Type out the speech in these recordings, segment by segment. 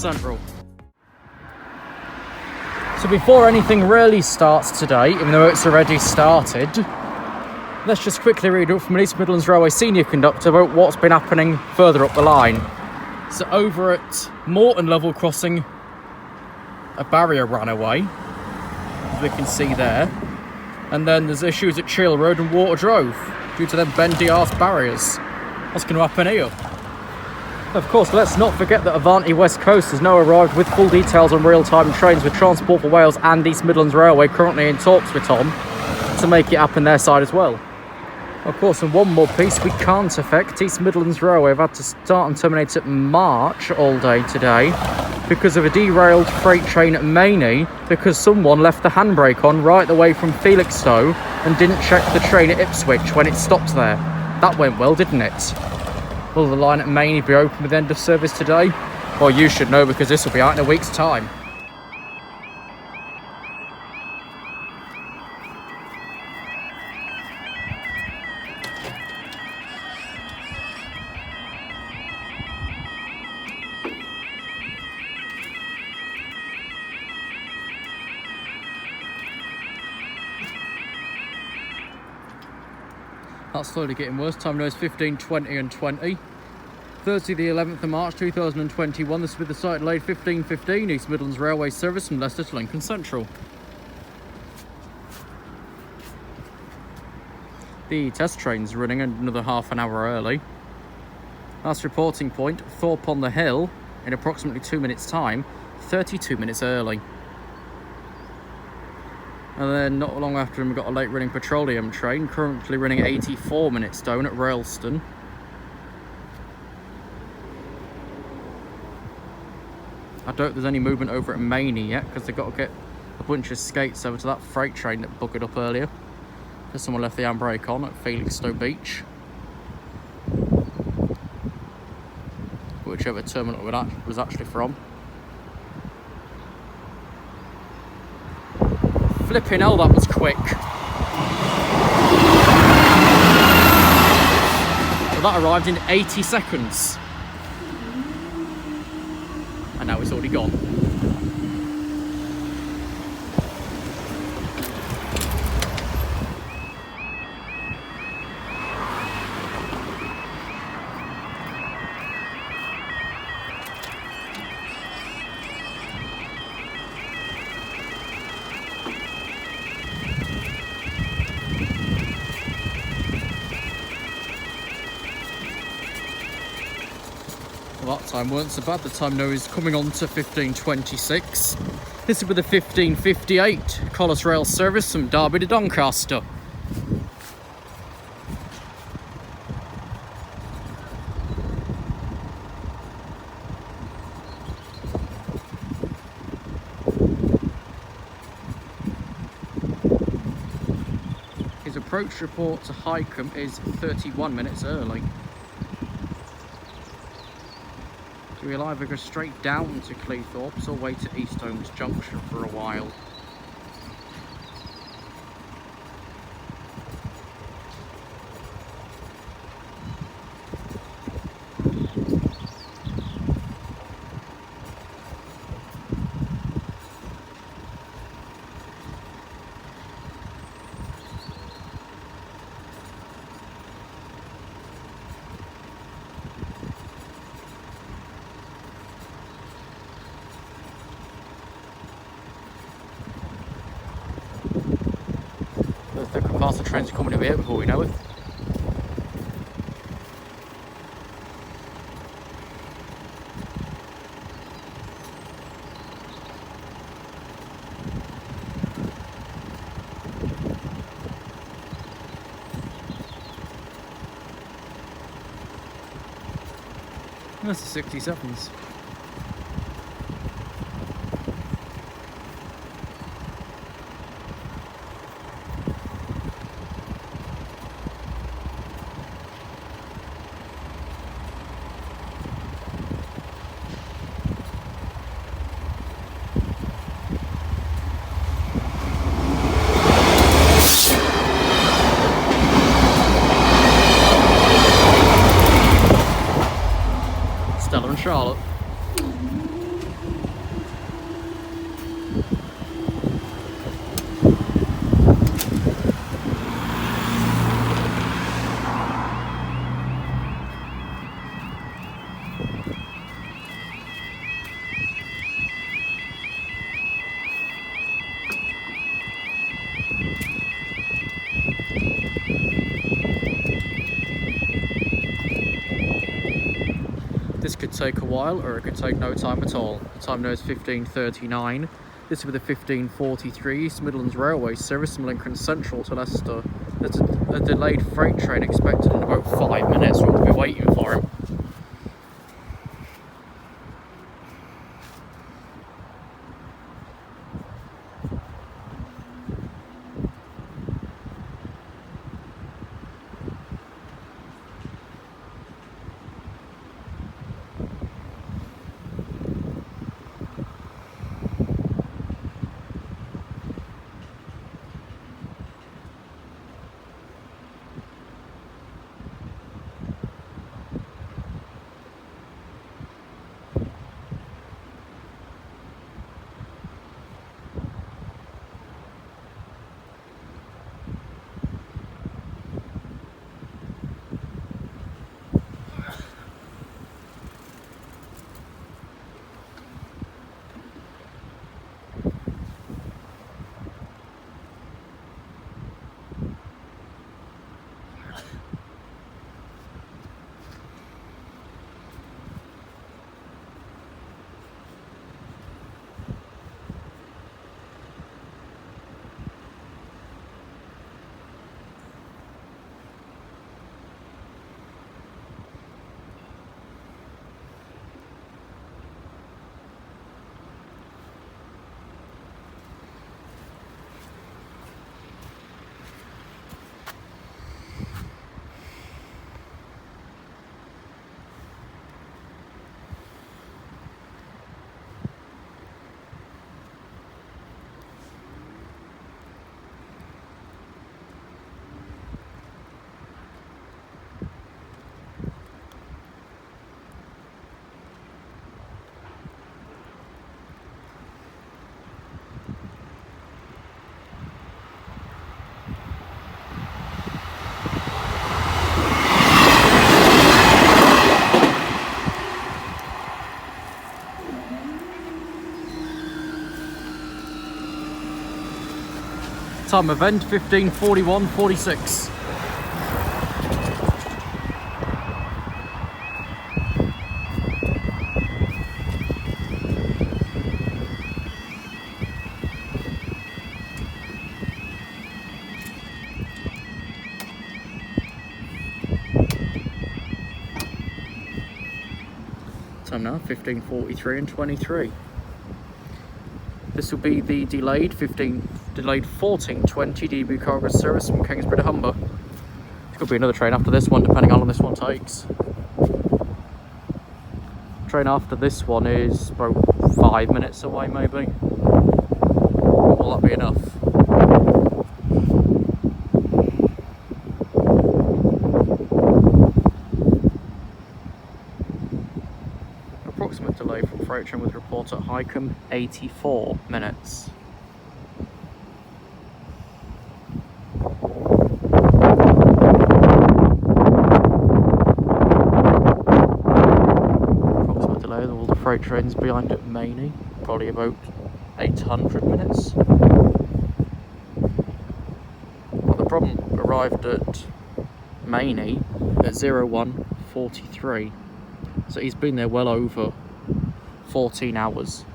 Central. So before anything really starts today, even though it's already started, let's just quickly read up from an East Midlands Railway senior conductor about what's been happening further up the line. So over at Morton Level Crossing, a barrier ran away, as we can see there. And then there's issues at Chill Road and Water Drove due to them bendy arse barriers. What's going to happen here? Of course, let's not forget that Avanti West Coast has now arrived with full details on real-time trains, with Transport for Wales and East Midlands Railway currently in talks with Tom to make it happen their side as well. Of course, and one more piece we can't affect. East Midlands Railway have had to start and terminate at March all day today because of a derailed freight train at Mainy, because someone left the handbrake on right the way from Felixstowe and didn't check the train at Ipswich when it stopped there. That went well, didn't it? Will the line at Mainy be open with end of service today? Well, you should know, because this will be out in a week's time. That's slowly getting worse. Time now is 15:20 and 20. Thursday the 11th of March 2021. This will be the site delayed 15:15 East Midlands Railway service from Leicester to Lincoln Central. The test train's running another half an hour early. Last reporting point, Thorpe on the Hill, in approximately 2 minutes time, 32 minutes early. And then not long after him, we've got a late running petroleum train, currently running 84 minutes down at Railston. I doubt there's any movement over at Mainy yet, because they've got to get a bunch of skates over to that freight train that buggered up earlier, because someone left the handbrake on at Felixstowe Beach. Whichever terminal it was actually from. Flipping hell, that was quick. Well, that arrived in 80 seconds. And now it's already gone. Well, that time weren't so bad. The time now is coming on to 15:26. This will be the 15:58 Collis Rail service from Derby to Doncaster. His approach report to Hykeham is 31 minutes early. We'll either go straight down to Cleethorpes or wait at East Holmes Junction for a while. The faster trains are coming over here before we know it. That's the 67s. Charlotte. could take a while or it could take no time at all. The time now is 15:39. This is with the 15:43 East Midlands Railway service from Lincoln Central to Leicester. There's a delayed freight train expected in about 5 minutes. We'll be waiting for him. Time of end 15:41:46. Time now 15:43:23. This will be the delayed 14:20 DB cargo service from Kingsbury to Humber. There could be another train after this one, depending on how long this one takes. Train after this one is about 5 minutes away, maybe. Will that be enough? Approximate delay from freight train with report at Hykeham, 84 minutes. Approximate delay with all the freight trains behind at Maney, probably about 800 minutes. Well, the problem arrived at Maney at 01:43. So he's been there well over 14 hours.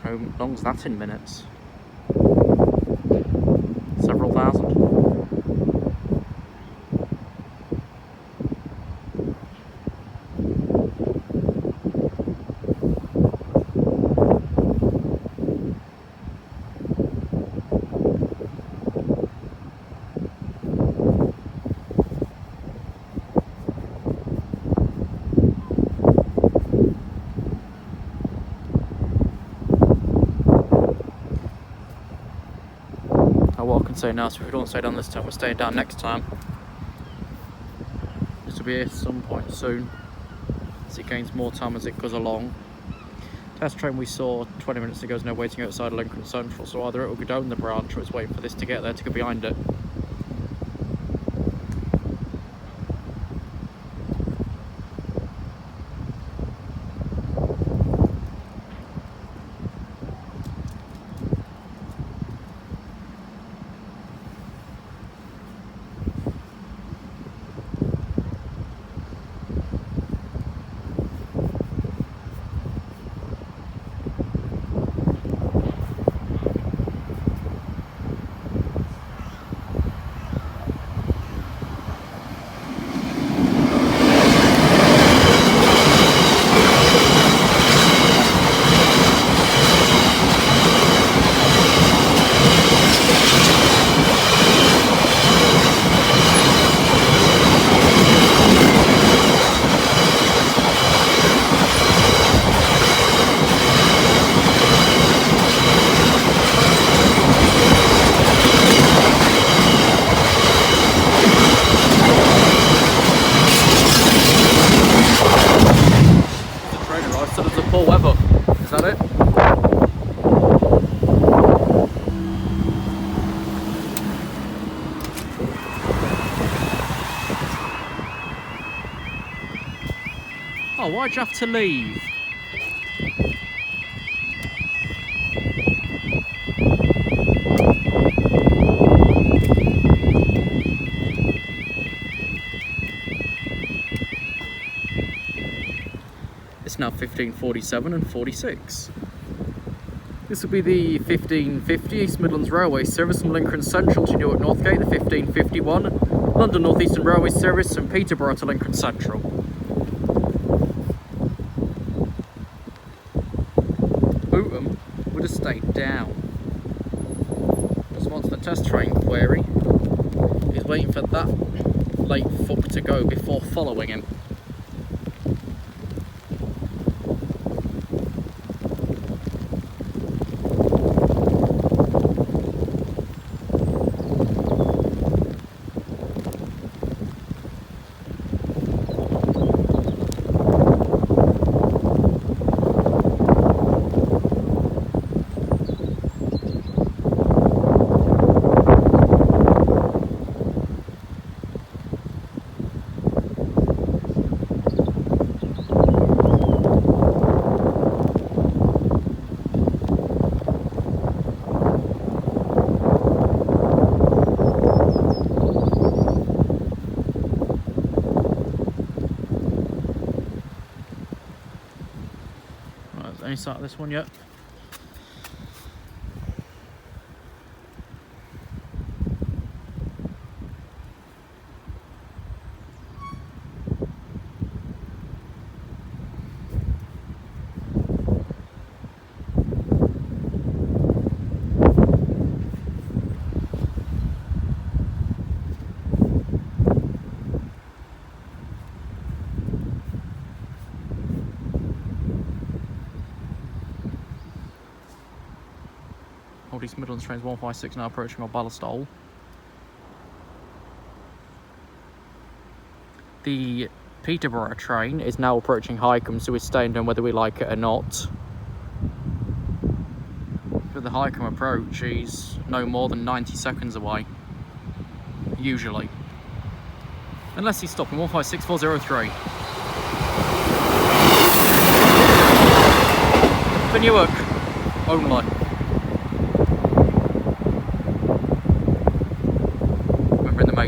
How long is that in minutes? Several thousand. What I can say now, so if we don't stay down this time, we're staying down next time. This will be here at some point soon, as it gains more time as it goes along. Test train we saw 20 minutes ago is now waiting outside Lincoln Central, so either it will go down the branch or it's waiting for this to get there to go behind it. Oh, why'd you have to leave? It's now 15:47 and 46. This will be the 15:50 East Midlands Railway service from Lincoln Central to Newark Northgate, the 15:51 London North Eastern Railway service from Peterborough to Lincoln Central. Hykeham would have stayed down. Response to the test train query. He's waiting for that late fuck to go before following him. Any start of this one yet? Old East Midlands trains 156 now approaching our Ballastole. The Peterborough train is now approaching Hykeham, so we're staying down whether we like it or not. For the Hykeham approach, he's no more than 90 seconds away, usually. Unless he's stopping 156403. For Newark only.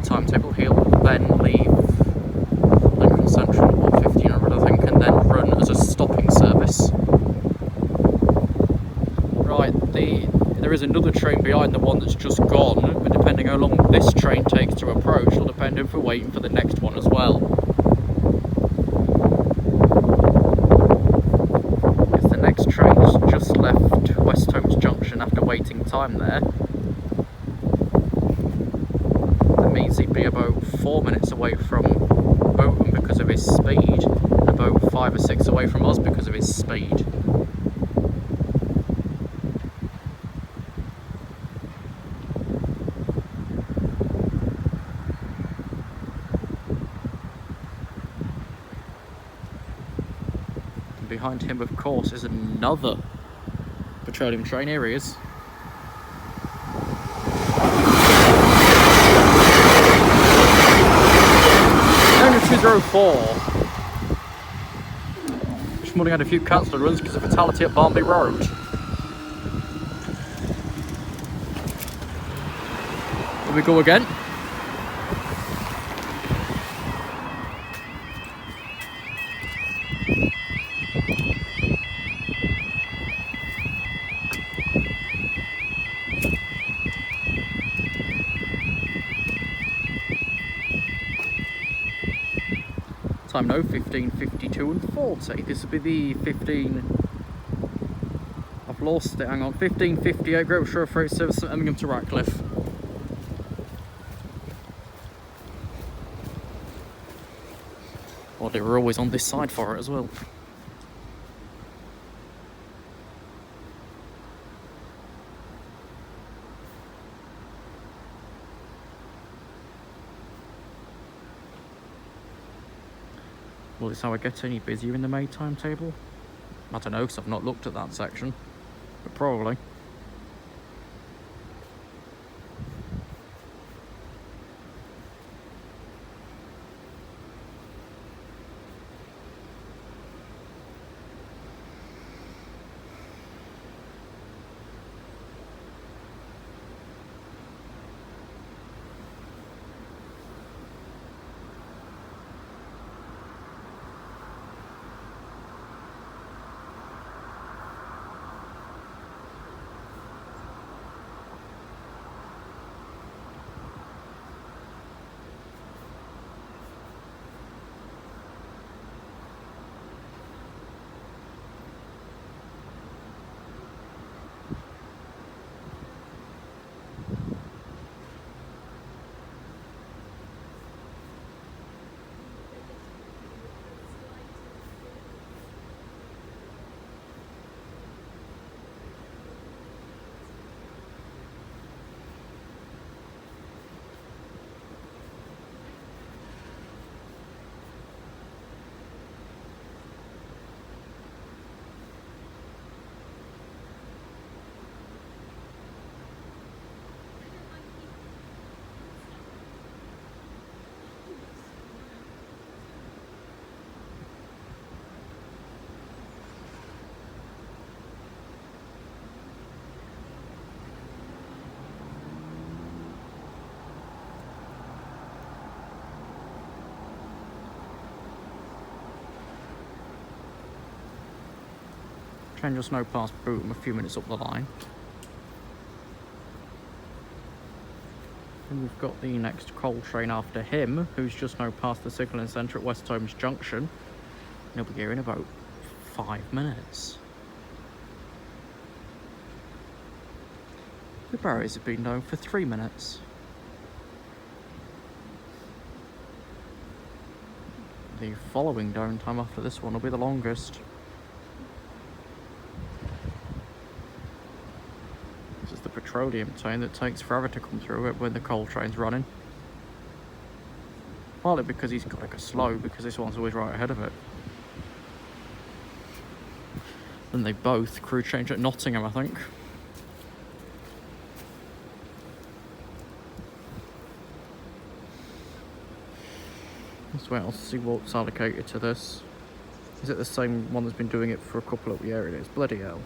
Timetable, he'll then leave Lincoln Central at 1500 I think, and then run as a stopping service. Right, there is another train behind the one that's just gone, but depending how long this train takes to approach will depend if we're waiting for the next one as well. Because the next train's just left West Holmes Junction after waiting time there. Means he'd be about 4 minutes away from Hykeham because of his speed, and about 5 or 6 away from us because of his speed. And behind him, of course, is another petroleum train. Here he is. 204. This morning had a few cancelled runs because of fatality at Barnby Road. Here we go again. Time now 15:52 and 40. This will be the 15. I've lost it. Hang on. 15:58 Great Shore Freight Service from Birmingham to Ratcliffe. Well, they were always on this side for it as well. Will this how I get any busier in the May timetable? I don't know, because I've not looked at that section, but probably. Train just now past Bootham a few minutes up the line. And we've got the next coal train after him, who's just now past the signalling centre at West Holmes Junction. And he'll be here in about 5 minutes. The barriers have been down for 3 minutes. The following downtime after this one will be the longest. This is the petroleum train that takes forever to come through it when the coal train's running. Partly because he's got to go slow, because this one's always right ahead of it. And they both crew change at Nottingham, I think. Let's wait, I'll see what's allocated to this. Is it the same one that's been doing it for a couple of years? It is. Bloody hell.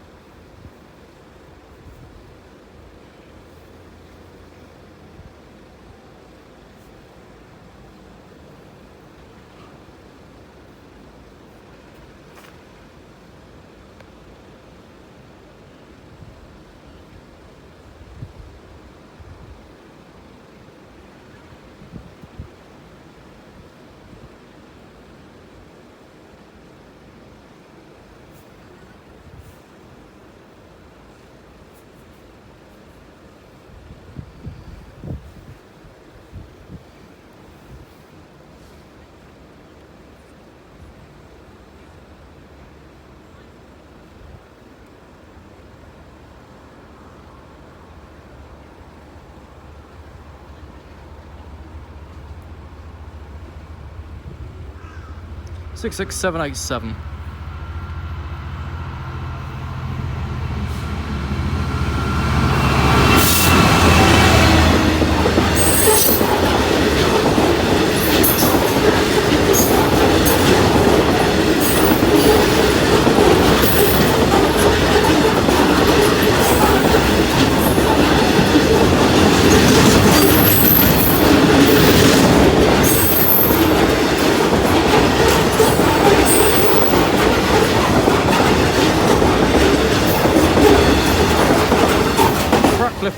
Six 787.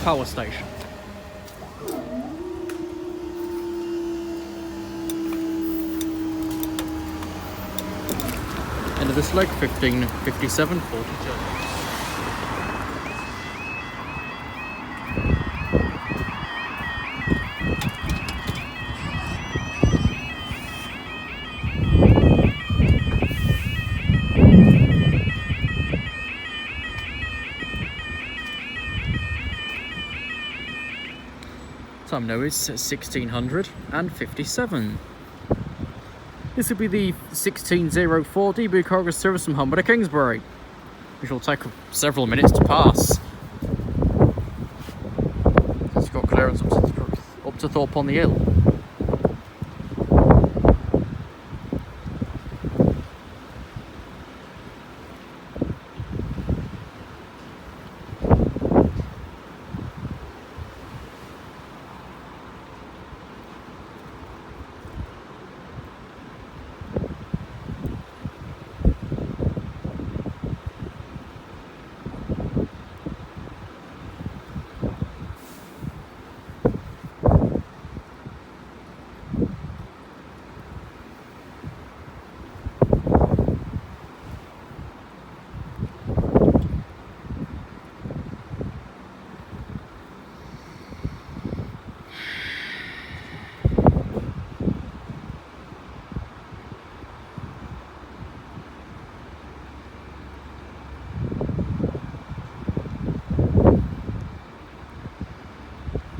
Power station. End of this leg, 15:57:42. Time now is 16:57. This will be the 16:04 DB cargo service from Humber to Kingsbury, which will take several minutes to pass. It's got clearance up to Thorpe on the Hill.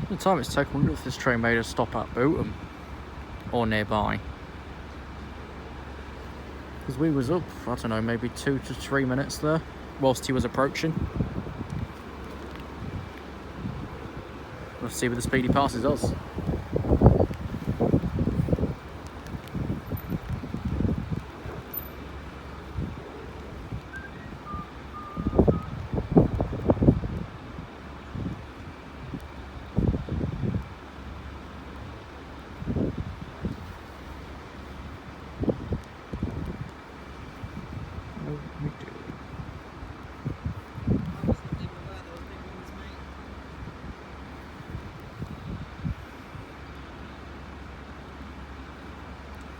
The time it's taken, I wonder if this train made a stop at Bootham or nearby. Because we was up, I don't know, maybe 2 to 3 minutes there whilst he was approaching. Let's see where the speedy passes us.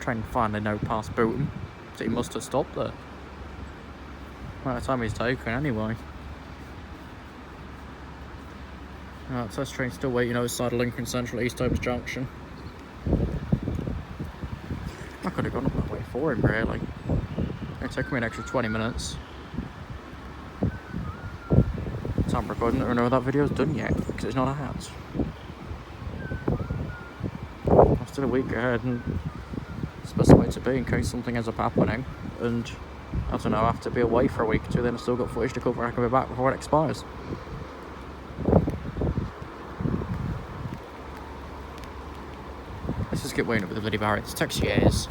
train finally now past Bootham, so he must have stopped there. By the time he's taken anyway. Right, so this train's still waiting outside of Lincoln Central East Oaks Junction. I could have gone up that way for him really. It took me an extra 20 minutes. Time recording, I don't know if that video's done yet, because it's not out. I'm still a week ahead, and it's the best way to be in case something ends up happening. And I don't know, I have to be away for a week or two, then I've still got footage to cover. I can be back before it expires. Let's just get waiting up with the video barriers. It takes years.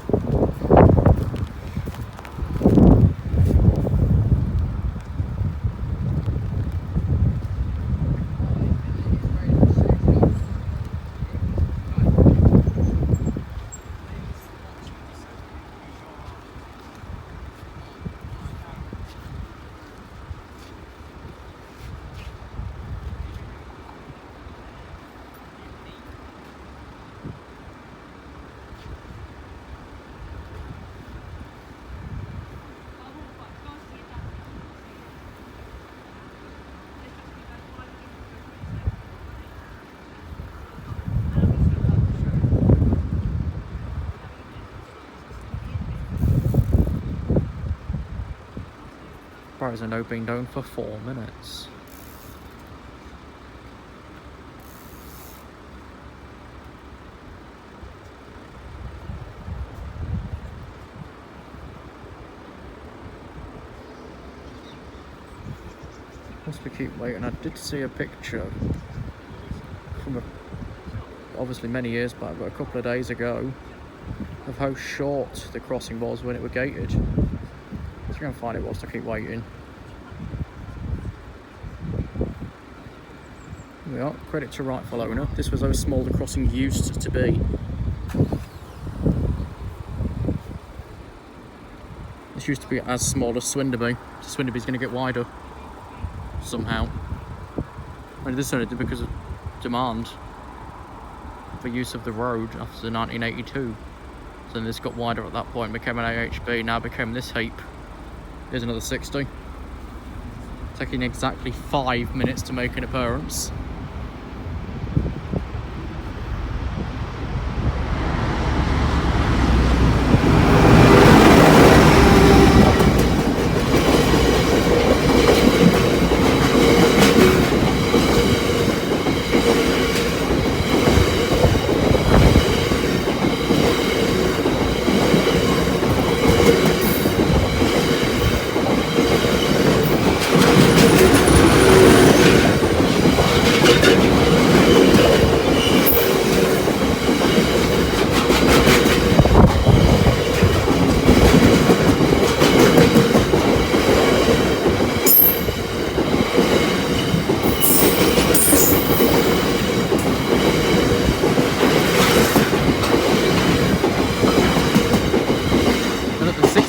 Barriers are now being down for 4 minutes. Must we keep waiting? I did see a picture from obviously many years back, but a couple of days ago, of how short the crossing was when it was gated. I'm going to find it whilst I keep waiting. Here we are, credit to rightful owner. This was how small the crossing used to be. This used to be as small as Swinderby. So Swinderby's going to get wider somehow. And this only did because of demand for use of the road after 1982. So then this got wider at that point, became an AHB, now became this heap. Here's another 60. Taking exactly 5 minutes to make an appearance.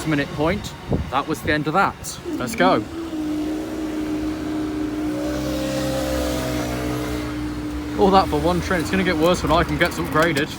Minute point, that was the end of that. Let's go. All that for one train. It's going to get worse when Hykeham gets upgraded.